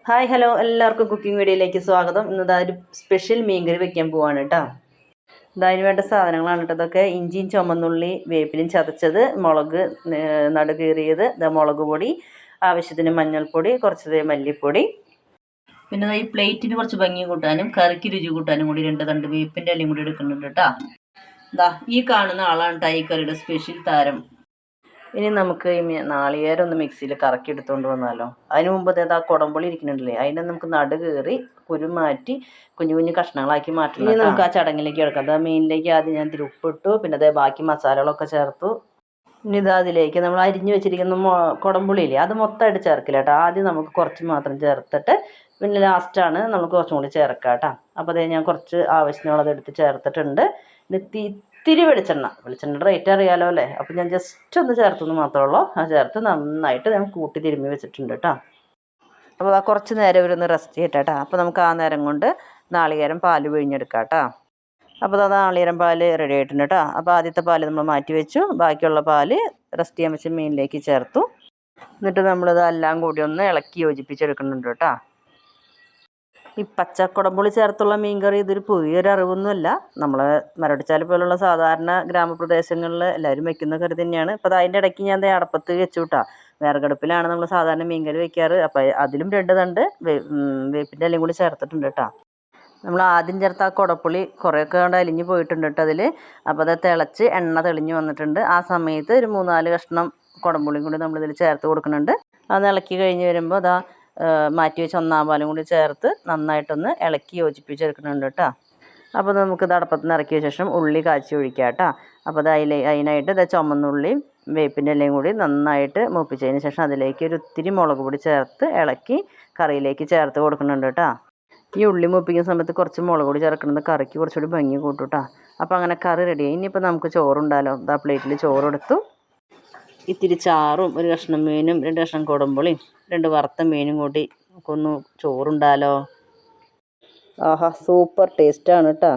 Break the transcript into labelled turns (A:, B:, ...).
A: Hi hello എല്ലാവർക്കും cooking വീഡിയോയിലേക്ക് സ്വാഗതം. ഇന്ന് ഒരു സ്പെഷ്യൽ മീൻകറി വെക്കാൻ പോവാണ് കേട്ടോ. അതിന് വേണ്ട സാധനങ്ങളാണ് കേട്ടോ ഇതൊക്കെ. ഇഞ്ചിയും ചുമന്നുള്ളി വേപ്പിലും ചതച്ചത്, മുളക് നടുകീറിയത്, മുളക് പൊടി, ആവശ്യത്തിന് മഞ്ഞൾപ്പൊടി, കുറച്ച് മല്ലിപ്പൊടി, പിന്നെ ഈ പ്ലേറ്റിന് കുറച്ച് ഭംഗി കൂട്ടാനും കറിക്ക് രുചി കൂട്ടാനും കൂടി 2 തണ്ട് വേപ്പിൻ്റെ ഇലയും കൂടി എടുക്കുന്നുണ്ട് കേട്ടോ. ഈ കാണുന്ന ആളാണ് കേട്ടോ ഈ കറിയുടെ സ്പെഷ്യൽ താരം. ഇനി നമുക്ക് ഈ നാളികേരം ഒന്ന് മിക്സിയിൽ കറക്കി എടുത്തുകൊണ്ട് വന്നാലോ. അതിന് മുമ്പ് ആ കുടംപുളി ഇരിക്കുന്നുണ്ടല്ലേ, അതിനെ നമുക്ക് നടു കീറി കുരു മാറ്റി കുഞ്ഞു കുഞ്ഞു കഷ്ണങ്ങളാക്കി മാറ്റണം. ഇനി നമുക്ക് ആ ചടങ്ങിലേക്ക് എടുക്കാം. മീനിലേക്ക് ആദ്യം ഞാൻ ഇത്തിരി ഉപ്പിട്ടു, പിന്നെ ബാക്കി മസാലകളൊക്കെ ചേർത്തു. ഇനി അതിലേക്ക് നമ്മൾ അരിഞ്ഞു വെച്ചിരിക്കുന്ന കുടംപുളിയില്ലേ, അത് മൊത്തമായിട്ട് ചേർക്കില്ല കേട്ടോ. ആദ്യം നമുക്ക് കുറച്ച് മാത്രം ചേർത്തിട്ട് പിന്നെ ലാസ്റ്റാണ് നമുക്ക് കുറച്ചും കൂടി ചേർക്കാം കേട്ടോ. അപ്പോൾ ഞാൻ കുറച്ച് ആവശ്യത്തിനുള്ളത് എടുത്ത് ചേർത്തിട്ടുണ്ട്. ഇത്തിരി വെളിച്ചെണ്ണയുടെ റേറ്റ് അറിയാലോ അല്ലേ. അപ്പോൾ ഞാൻ ജസ്റ്റ് ഒന്ന് ചേർത്തെന്ന് മാത്രമേ ഉള്ളൂ. ആ ചേർത്ത് നന്നായിട്ട് ഞാൻ കൂട്ടി തിരുമ്മി വെച്ചിട്ടുണ്ട് കേട്ടോ. അപ്പോൾ കുറച്ച് നേരം ഇവരൊന്ന് റെസ്റ്റ് ചെയ്യട്ടെ കേട്ടോ. അപ്പോൾ നമുക്ക് ആ നേരം കൊണ്ട് നാളികേരം പാല് പിഴിഞ്ഞെടുക്കാം കേട്ടോ. അപ്പോൾ നാളികേരം പാല് റെഡി ആയിട്ടുണ്ട് കേട്ടോ. അപ്പോൾ ആദ്യത്തെ പാല് നമ്മൾ മാറ്റി വെച്ചു, ബാക്കിയുള്ള പാല് റെസ്റ്റ് ചെയ്യാൻ വെച്ച് മീനിലേക്ക് ചേർത്തു. എന്നിട്ട് നമ്മളിത് എല്ലാം കൂടി ഒന്ന് ഇളക്കി യോജിപ്പിച്ചെടുക്കുന്നുണ്ട് കേട്ടോ. ഈ പച്ചക്കുടംപുളി ചേർത്തുള്ള മീൻകറി ഇതൊരു പുതിയൊരു അറിവൊന്നുമല്ല. നമ്മൾ മരടിച്ചാല് പോലുള്ള സാധാരണ ഗ്രാമപ്രദേശങ്ങളിൽ എല്ലാവരും വെക്കുന്ന കറി തന്നെയാണ്. അപ്പോൾ അതിൻ്റെ ഇടയ്ക്ക് ഞാൻ അടപ്പത്ത് വെച്ചു കേട്ടോ. വിറകടുപ്പിലാണ് നമ്മൾ സാധാരണ മീൻകറി വെക്കാറ്. അപ്പോൾ അതിലും 2 തണ്ട് വേപ്പിൻ്റെ ഇലയും കൂടി ചേർത്തിട്ടുണ്ട് കേട്ടോ. നമ്മൾ ആദ്യം ചേർത്ത ആ കുടപ്പുളി കുറേയൊക്കെ കൊണ്ട് അലിഞ്ഞ് പോയിട്ടുണ്ട് കേട്ടോ അതിൽ. അപ്പോൾ അത് തിളച്ച് എണ്ണ തെളിഞ്ഞ് വന്നിട്ടുണ്ട്. ആ സമയത്ത് ഒരു 3-4 കഷ്ണം കുടംപുളിയും കൂടി നമ്മളിതിൽ ചേർത്ത് കൊടുക്കുന്നുണ്ട്. അത് ഇളക്കി കഴിഞ്ഞ് വരുമ്പോൾ മാറ്റി വെച്ച് 1-ാം പാലും കൂടി ചേർത്ത് നന്നായിട്ടൊന്ന് ഇളക്കി യോജിപ്പിച്ചെടുക്കുന്നുണ്ട് കേട്ടോ. അപ്പോൾ നമുക്കിത് അടപ്പത്ത് നിന്ന് ഇറക്കിയ ശേഷം ഉള്ളി കാച്ചി ഒഴിക്കാം കേട്ടോ. അപ്പോൾ അതിനായിട്ട് ചുമന്നുള്ളിയും വേപ്പിൻ്റെ ഇലയും കൂടി നന്നായിട്ട് മൂപ്പിച്ചതിന് ശേഷം അതിലേക്ക് ഒത്തിരി മുളക് പൊടി ചേർത്ത് ഇളക്കി കറിയിലേക്ക് ചേർത്ത് കൊടുക്കുന്നുണ്ട് കേട്ടോ. ഈ ഉള്ളി മൂപ്പിക്കുന്ന സമയത്ത് കുറച്ച് മുളക് പൊടി ചേർക്കുന്നത് കറിക്ക് കുറച്ചുകൂടി ഭംഗി കൂട്ടും കേട്ടോ. അപ്പോൾ അങ്ങനെ കറി റെഡിയായി. ഇനിയിപ്പോൾ നമുക്ക് ചോറുണ്ടാലോ. പ്ലേറ്റിൽ ചോറെടുത്തു. ഇത്തിരി ചാറും 1 കഷ്ണം മീനും 2 കഷ്ണം കുടംപുളിയും 2 വറുത്ത മീനും കൂടി നമുക്കൊന്ന് ചോറുണ്ടാലോ. ആഹാ, സൂപ്പർ ടേസ്റ്റാണ് കേട്ടോ.